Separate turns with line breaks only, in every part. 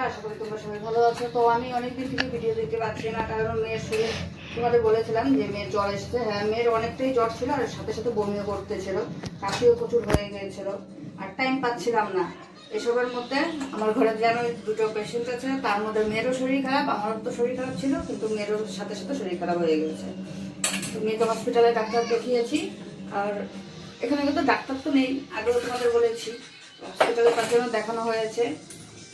আশা করি তোমরা সবাই ভালো আছো। তো আমি অনেকদিন থেকে ভিডিও দিতে পারছি না, কারণ মেয়ের শরীর, তোমাদের বলেছিলাম যে মেয়ের জ্বর এসেছে। হ্যাঁ, মেয়ের অনেকটাই জ্বর ছিল, আর সাথে সাথে বমিও করতেছিল, কাশিও প্রচুর হয়ে গিয়েছিল, আর টাইম পাচ্ছিলাম না। এসবের মধ্যে আমার ঘরে যেন দুটো পেশেন্ট আছে, তার মধ্যে মেয়েরও শরীর খারাপ, আমারও তো শরীর খারাপ ছিল, কিন্তু মেয়েরও সাথে সাথে শরীর খারাপ হয়ে গেছে। তো মেয়েকে হসপিটালে ডাক্তার দেখিয়েছি, আর এখানে কিন্তু ডাক্তার তো নেই, আগেও তোমাদের বলেছি। হসপিটালে তার জন্য দেখানো হয়েছে।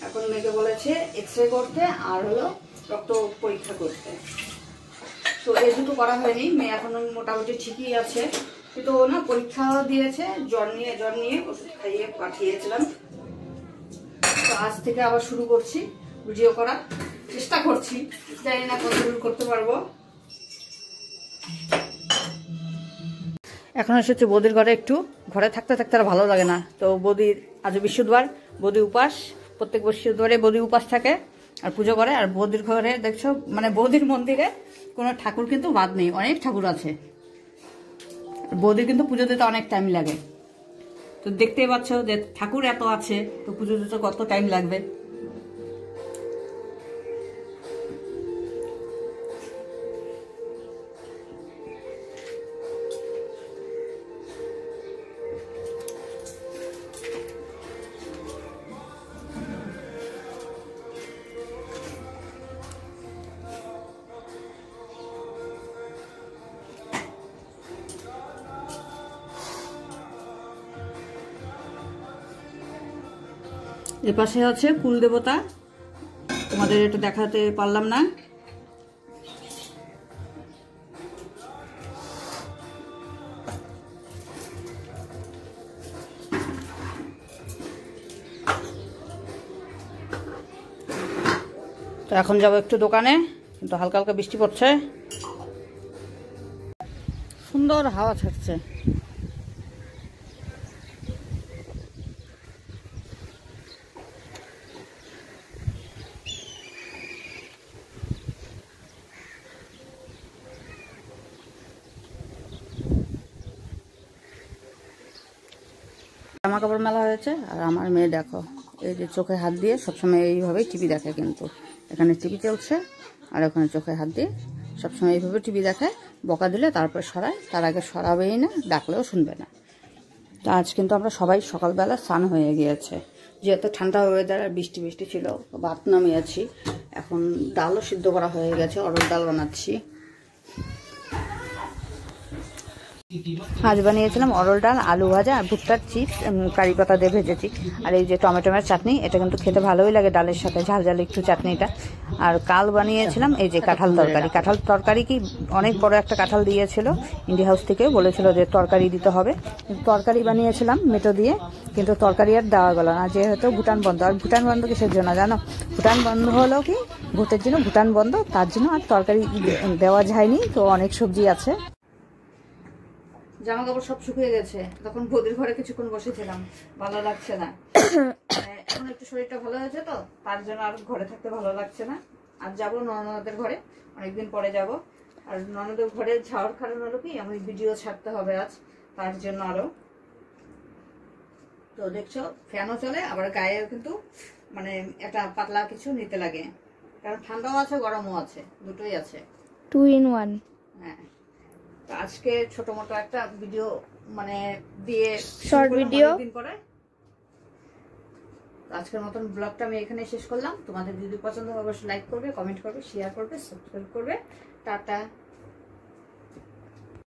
এখন মেয়েকে বলেছে এক্সরে করতে আর হলো রক্ত পরীক্ষা করতে। তো এই দুটো করা হয়নি, মেয়ে এখন মোটামুটি ঠিকই আছে, কিন্তু ও না পরীক্ষাও দিয়েছে, জ্বর নিয়ে ওষুধ খাইয়ে পাঠিয়েছিলাম। তো আজ থেকে আবার শুরু করছি ভিডিও করার চেষ্টা করছি, জানি না কতদূর করতে পারবো। এখন এসেছে বৌদির ঘরে, একটু ঘরে থাকতে থাকতে আর ভালো লাগে না। তো বৌদির আজ বৃহস্পতিবার, বৌদি উপাস, প্রত্যেক বৃহস্পতিবারে বৌদি উপাস থাকে আর পুজো করে। আর বৌদির ঘরে দেখছো, মানে বৌদির মন্দিরে কোনো ঠাকুর কিন্তু বাদ নেই, অনেক ঠাকুর আছে। বৌদির কিন্তু পুজো দিতে অনেক টাইম লাগে। তো দেখতেই পাচ্ছ যে ঠাকুর এত আছে, তো পুজো দিতে কত টাইম লাগবে। এর পাশে আছে কুল দেবতা, তোমাদের এটা দেখাতে পারলাম না। তো এখন যাবো একটু দোকানে, কিন্তু হালকা হালকা বৃষ্টি পড়ছে, সুন্দর হাওয়া ছাড়ছে। জামা কাপড় মেলা হয়েছে, আর আমার মেয়ে দেখো এই যে চোখে হাত দিয়ে সবসময় এইভাবেই টিভি দেখে, কিন্তু এখানে টিভি চলছে আর ওখানে চোখে হাত দিয়ে সবসময় এইভাবে টিভি দেখে। বকা দিলে তারপর সরায়, তার আগে সরাবেই না, ডাকলেও শুনবে না। তো আজ কিন্তু আমরা সবাই সকালবেলা স্নান হয়ে গিয়েছে, যেহেতু ঠান্ডা ওয়েদার আর বৃষ্টি বৃষ্টি ছিল। ভাত নামিয়েছি, এখন ডালও সিদ্ধ করা হয়ে গেছে, অরড় ডাল বানাচ্ছি। আজ বানিয়েছিলাম অরল ডাল, আলু ভাজা আর ভুট্টার চিপস, কারি পাতা দিয়ে ভেজেছি। আর এই যে টমেটোমের চাটনি, এটা কিন্তু খেতে ভালোই লাগে ডালের সাথে, ঝাল ঝাল একটু চাটনিটা। আর কাল বানিয়েছিলাম এই যে কাঁঠাল তরকারি। কাঁঠাল তরকারি কি অনেক বড় একটা কাঁঠাল দিয়েছিল ইন্ডিয়া হাউস থেকে, বলেছিল যে তরকারি দিতে হবে। তরকারি বানিয়েছিলাম মেটো দিয়ে, কিন্তু তরকারি আর দেওয়া গেল না, যেহেতু ভুটান বন্ধ। আর ভুটান বন্ধ কিসের জন্য জানো? ভুটান বন্ধ হলো কি, ভোটের জন্য ভুটান বন্ধ, তার জন্য আর তরকারি দেওয়া যায়নি। তো অনেক সবজি আছে। জামা কাপড় সব শুকিয়ে গেছে, তখন বৌদির ঘরে কিছুক্ষণ বসেছিলাম, ভালো লাগছে না। এখন একটু শরীরটা ভালো হয়েছে, তো তার জন্য আর ঘরে থাকতে ভালো লাগছে না। আর যাবো ননদের ঘরে, অনেকদিন পরে যাব। আর ননদের ঘরে যাওয়ার কারণ হলো কি, আমি ভিডিও ছাড়তে হবে আজ, তার জন্য আরো। তো দেখছো ফ্যানও চলে, আবার গায়ে কিন্তু মানে একটা পাতলা কিছু নিতে লাগে, কারণ ঠান্ডাও আছে গরমও আছে, দুটোই আছে,
2 in 1।
হ্যাঁ। আজকে ছোট মোটো একটা ভিডিও মানে দিয়ে
শর্ট ভিডিও
দিন পরে। আজকের মতন ব্লগটা আমি এখানে শেষ করলাম। তোমাদের যদি পছন্দ হয় অবশ্যই লাইক করবে, কমেন্ট করবে, শেয়ার করবে, সাবস্ক্রাইব করবে। টাটা।